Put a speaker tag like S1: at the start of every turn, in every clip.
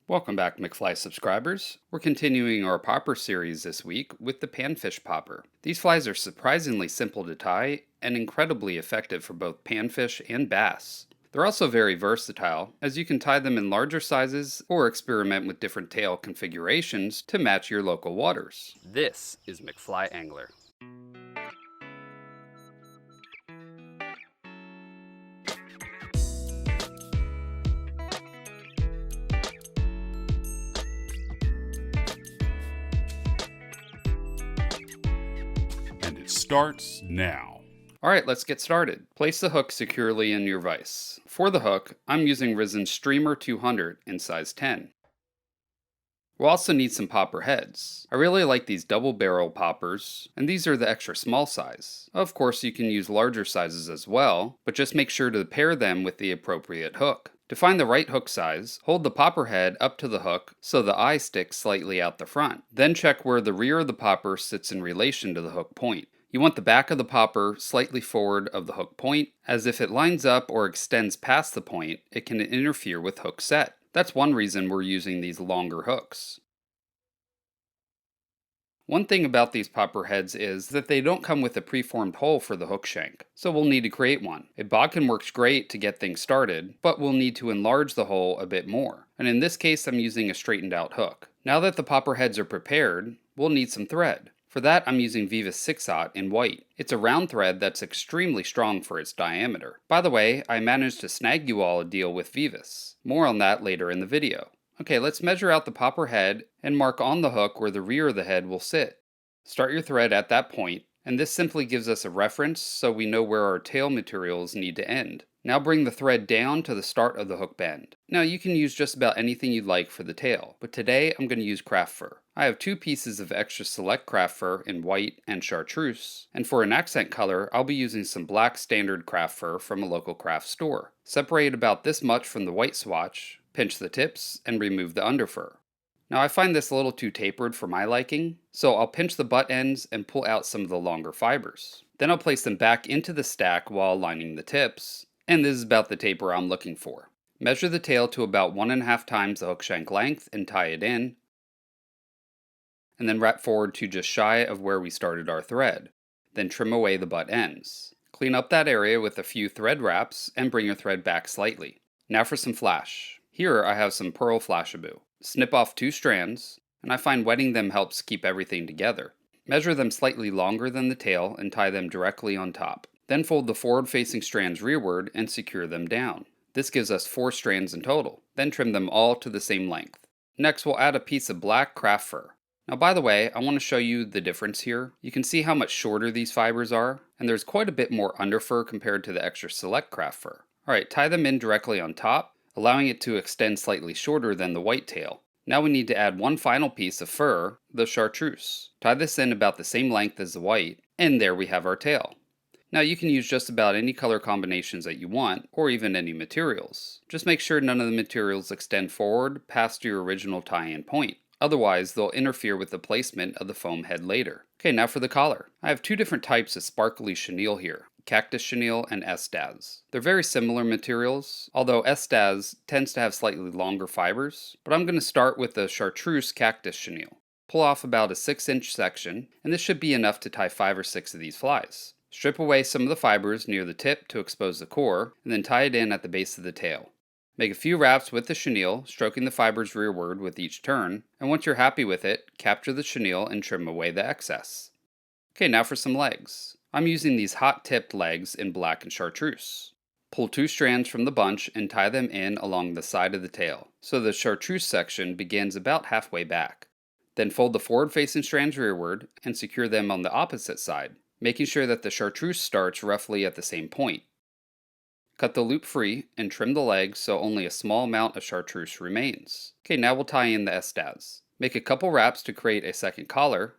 S1: Welcome back, McFly subscribers. We're continuing our popper series this week with the Panfish Popper. These flies are surprisingly simple to tie and incredibly effective for both panfish and bass. They're also very versatile, as you can tie them in larger sizes or experiment with different tail configurations to match your local waters.
S2: This is McFly Angler.
S3: And it starts now.
S1: Alright, let's get started. Place the hook securely in your vise. For the hook, I'm using Risen Streamer 200 in size 10. We'll also need some popper heads. I really like these double barrel poppers, and these are the extra small size. Of course, you can use larger sizes as well, but just make sure to pair them with the appropriate hook. To find the right hook size, hold the popper head up to the hook so the eye sticks slightly out the front. Then check where the rear of the popper sits in relation to the hook point. You want the back of the popper slightly forward of the hook point, as if it lines up or extends past the point, it can interfere with hook set. That's one reason we're using these longer hooks. One thing about these popper heads is that they don't come with a preformed hole for the hook shank, so we'll need to create one. A bodkin works great to get things started, but we'll need to enlarge the hole a bit more, and in this case I'm using a straightened out hook. Now that the popper heads are prepared, we'll need some thread. For that, I'm using Vivis 6/0 in white. It's a round thread that's extremely strong for its diameter. By the way, I managed to snag you all a deal with Vivis. More on that later in the video. Okay, let's measure out the popper head and mark on the hook where the rear of the head will sit. Start your thread at that point, and this simply gives us a reference so we know where our tail materials need to end. Now bring the thread down to the start of the hook bend. Now you can use just about anything you'd like for the tail, but today I'm going to use craft fur. I have 2 pieces of extra select craft fur in white and chartreuse, and for an accent color I'll be using some black standard craft fur from a local craft store. Separate about this much from the white swatch, pinch the tips, and remove the underfur. Now I find this a little too tapered for my liking, so I'll pinch the butt ends and pull out some of the longer fibers. Then I'll place them back into the stack while lining the tips, and this is about the taper I'm looking for. Measure the tail to about 1.5 times the hook shank length and tie it in, and then wrap forward to just shy of where we started our thread. Then trim away the butt ends. Clean up that area with a few thread wraps and bring your thread back slightly. Now for some flash. Here I have some pearl flashabou. Snip off 2 strands, and I find wetting them helps keep everything together. Measure them slightly longer than the tail and tie them directly on top. Then fold the forward-facing strands rearward and secure them down. This gives us 4 strands in total. Then trim them all to the same length. Next, we'll add a piece of black craft fur. Now by the way, I want to show you the difference here. You can see how much shorter these fibers are, and there's quite a bit more underfur compared to the extra select craft fur. Alright, tie them in directly on top, allowing it to extend slightly shorter than the white tail. Now we need to add one final piece of fur, the chartreuse. Tie this in about the same length as the white, and there we have our tail. Now you can use just about any color combinations that you want, or even any materials. Just make sure none of the materials extend forward past your original tie-in point. Otherwise, they'll interfere with the placement of the foam head later. Okay, now for the collar. I have 2 different types of sparkly chenille here. Cactus chenille and Estaz. They're very similar materials, although Estaz tends to have slightly longer fibers, but I'm going to start with the chartreuse cactus chenille. Pull off about a 6-inch section, and this should be enough to tie 5 or 6 of these flies. Strip away some of the fibers near the tip to expose the core, and then tie it in at the base of the tail. Make a few wraps with the chenille, stroking the fibers rearward with each turn, and once you're happy with it, capture the chenille and trim away the excess. Okay, now for some legs. I'm using these hot-tipped legs in black and chartreuse. Pull 2 strands from the bunch and tie them in along the side of the tail, so the chartreuse section begins about halfway back. Then fold the forward-facing strands rearward and secure them on the opposite side, making sure that the chartreuse starts roughly at the same point. Cut the loop free and trim the legs so only a small amount of chartreuse remains. Okay, now we'll tie in the Estaz. Make a couple wraps to create a second collar.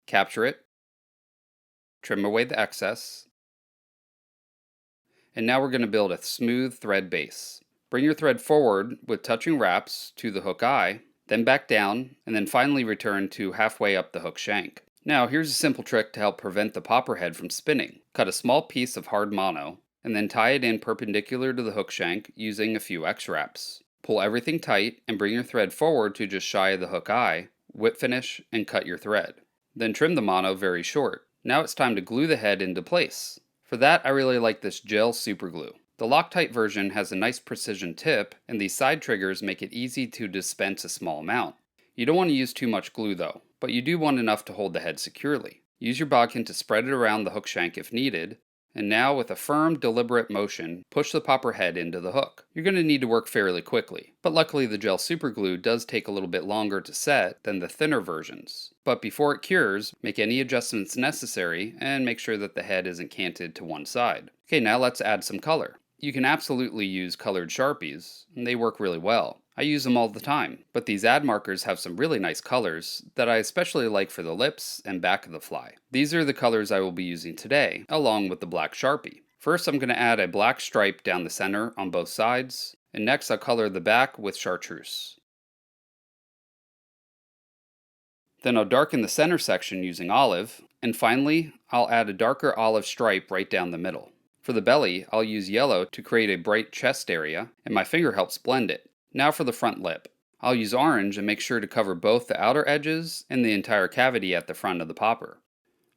S1: Capture it. Trim away the excess. And now we're going to build a smooth thread base. Bring your thread forward with touching wraps to the hook eye, then back down, and then finally return to halfway up the hook shank. Now here's a simple trick to help prevent the popper head from spinning. Cut a small piece of hard mono, and then tie it in perpendicular to the hook shank using a few X-wraps. Pull everything tight and bring your thread forward to just shy of the hook eye, whip finish, and cut your thread. Then trim the mono very short. Now it's time to glue the head into place. For that, I really like this gel super glue. The Loctite version has a nice precision tip, and these side triggers make it easy to dispense a small amount. You don't want to use too much glue though, but you do want enough to hold the head securely. Use your bodkin to spread it around the hook shank if needed, and now with a firm, deliberate motion, push the popper head into the hook. You're going to need to work fairly quickly, but luckily the gel superglue does take a little bit longer to set than the thinner versions. But before it cures, make any adjustments necessary and make sure that the head isn't canted to one side. Okay, now let's add some color. You can absolutely use colored Sharpies, and they work really well. I use them all the time, but these ad markers have some really nice colors that I especially like for the lips and back of the fly. These are the colors I will be using today, along with the black Sharpie. First, I'm going to add a black stripe down the center on both sides, and next I'll color the back with chartreuse. Then I'll darken the center section using olive, and finally, I'll add a darker olive stripe right down the middle. For the belly, I'll use yellow to create a bright chest area, and my finger helps blend it. Now for the front lip. I'll use orange and make sure to cover both the outer edges and the entire cavity at the front of the popper.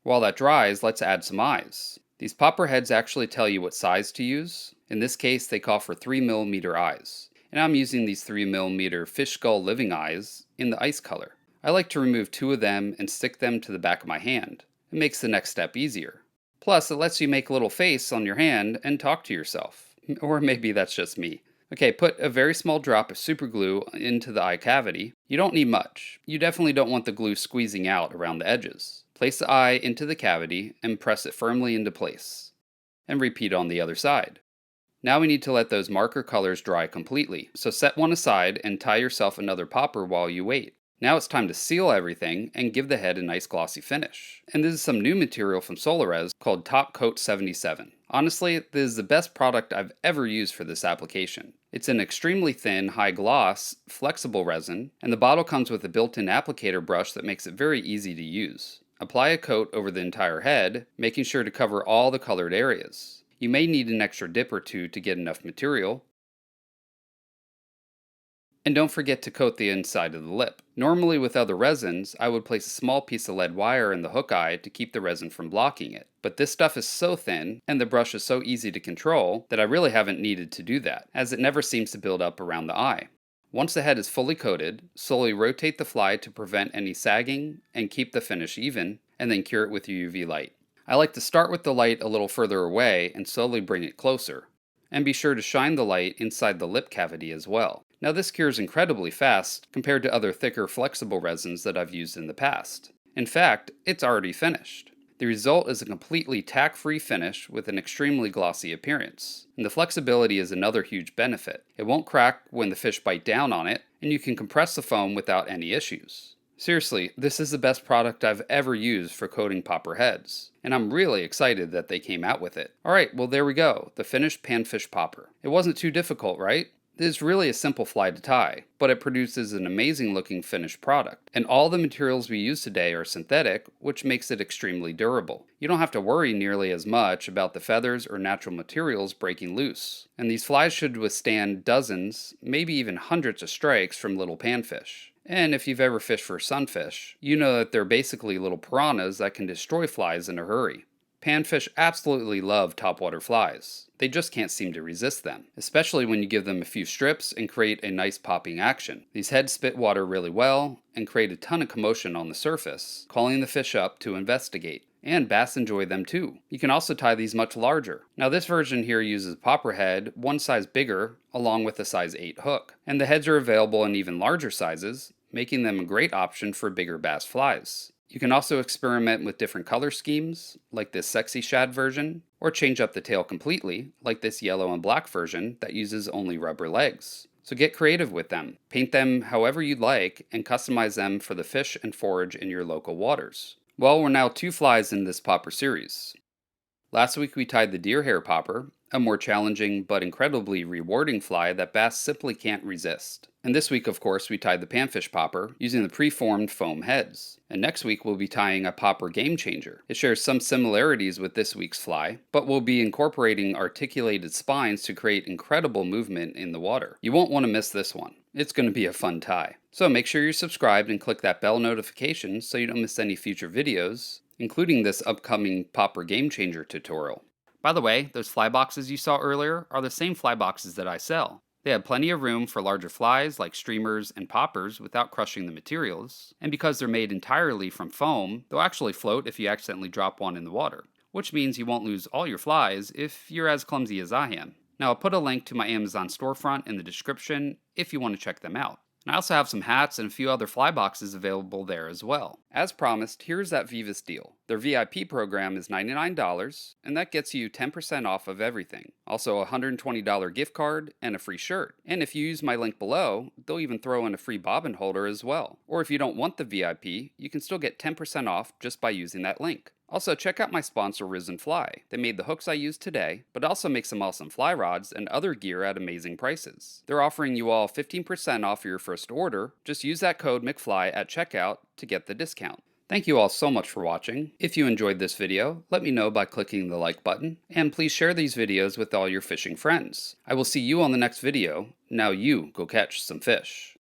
S1: While that dries, let's add some eyes. These popper heads actually tell you what size to use. In this case, they call for 3mm eyes. And I'm using these 3mm fish skull living eyes in the ice color. I like to remove 2 of them and stick them to the back of my hand. It makes the next step easier. Plus, it lets you make a little face on your hand and talk to yourself. Or maybe that's just me. Okay, put a very small drop of super glue into the eye cavity. You don't need much. You definitely don't want the glue squeezing out around the edges. Place the eye into the cavity and press it firmly into place. And repeat on the other side. Now we need to let those marker colors dry completely, so set one aside and tie yourself another popper while you wait. Now it's time to seal everything and give the head a nice glossy finish. And this is some new material from Solarez called Top Coat 77. Honestly, this is the best product I've ever used for this application. It's an extremely thin, high gloss, flexible resin, and the bottle comes with a built-in applicator brush that makes it very easy to use. Apply a coat over the entire head, making sure to cover all the colored areas. You may need an extra dip or two to get enough material. And don't forget to coat the inside of the lip. Normally with other resins, I would place a small piece of lead wire in the hook eye to keep the resin from blocking it. But this stuff is so thin, and the brush is so easy to control, that I really haven't needed to do that, as it never seems to build up around the eye. Once the head is fully coated, slowly rotate the fly to prevent any sagging and keep the finish even, and then cure it with your UV light. I like to start with the light a little further away and slowly bring it closer. And be sure to shine the light inside the lip cavity as well. Now this cures incredibly fast compared to other thicker flexible resins that I've used in the past. In fact, it's already finished. The result is a completely tack-free finish with an extremely glossy appearance. And the flexibility is another huge benefit. It won't crack when the fish bite down on it, and you can compress the foam without any issues. Seriously, this is the best product I've ever used for coating popper heads, and I'm really excited that they came out with it. Alright, well there we go, the finished Panfish Popper. It wasn't too difficult, right? It is really a simple fly to tie, but it produces an amazing looking finished product. And all the materials we use today are synthetic, which makes it extremely durable. You don't have to worry nearly as much about the feathers or natural materials breaking loose. And these flies should withstand dozens, maybe even hundreds of strikes from little panfish. And if you've ever fished for sunfish, you know that they're basically little piranhas that can destroy flies in a hurry. Panfish absolutely love topwater flies. They just can't seem to resist them, especially when you give them a few strips and create a nice popping action. These heads spit water really well and create a ton of commotion on the surface, calling the fish up to investigate. And bass enjoy them too. You can also tie these much larger. Now this version here uses a popper head one size bigger along with a size 8 hook. And the heads are available in even larger sizes, making them a great option for bigger bass flies. You can also experiment with different color schemes, like this sexy shad version, or change up the tail completely, like this yellow and black version that uses only rubber legs. So get creative with them. Paint them however you'd like, and customize them for the fish and forage in your local waters. Well, we're now 2 flies in this popper series. Last week we tied the deer hair popper, a more challenging but incredibly rewarding fly that bass simply can't resist. And this week, of course, we tied the panfish popper using the preformed foam heads. And next week we'll be tying a popper game changer. It shares some similarities with this week's fly, but we'll be incorporating articulated spines to create incredible movement in the water. You won't want to miss this one. It's going to be a fun tie. So make sure you're subscribed and click that bell notification so you don't miss any future videos, including this upcoming popper game changer tutorial. By the way, those fly boxes you saw earlier are the same fly boxes that I sell. They have plenty of room for larger flies like streamers and poppers without crushing the materials, and because they're made entirely from foam, they'll actually float if you accidentally drop one in the water, which means you won't lose all your flies if you're as clumsy as I am. Now I'll put a link to my Amazon storefront in the description if you want to check them out. And I also have some hats and a few other fly boxes available there as well. As promised, here's that Vivas deal. Their VIP program is $99, and that gets you 10% off of everything. Also a $120 gift card and a free shirt. And if you use my link below, they'll even throw in a free bobbin holder as well. Or if you don't want the VIP, you can still get 10% off just by using that link. Also, check out my sponsor Risen Fly. They made the hooks I use today, but also make some awesome fly rods and other gear at amazing prices. They're offering you all 15% off your first order. Just use that code McFly at checkout to get the discount. Thank you all so much for watching. If you enjoyed this video, let me know by clicking the like button, and please share these videos with all your fishing friends. I will see you on the next video. Now you go catch some fish.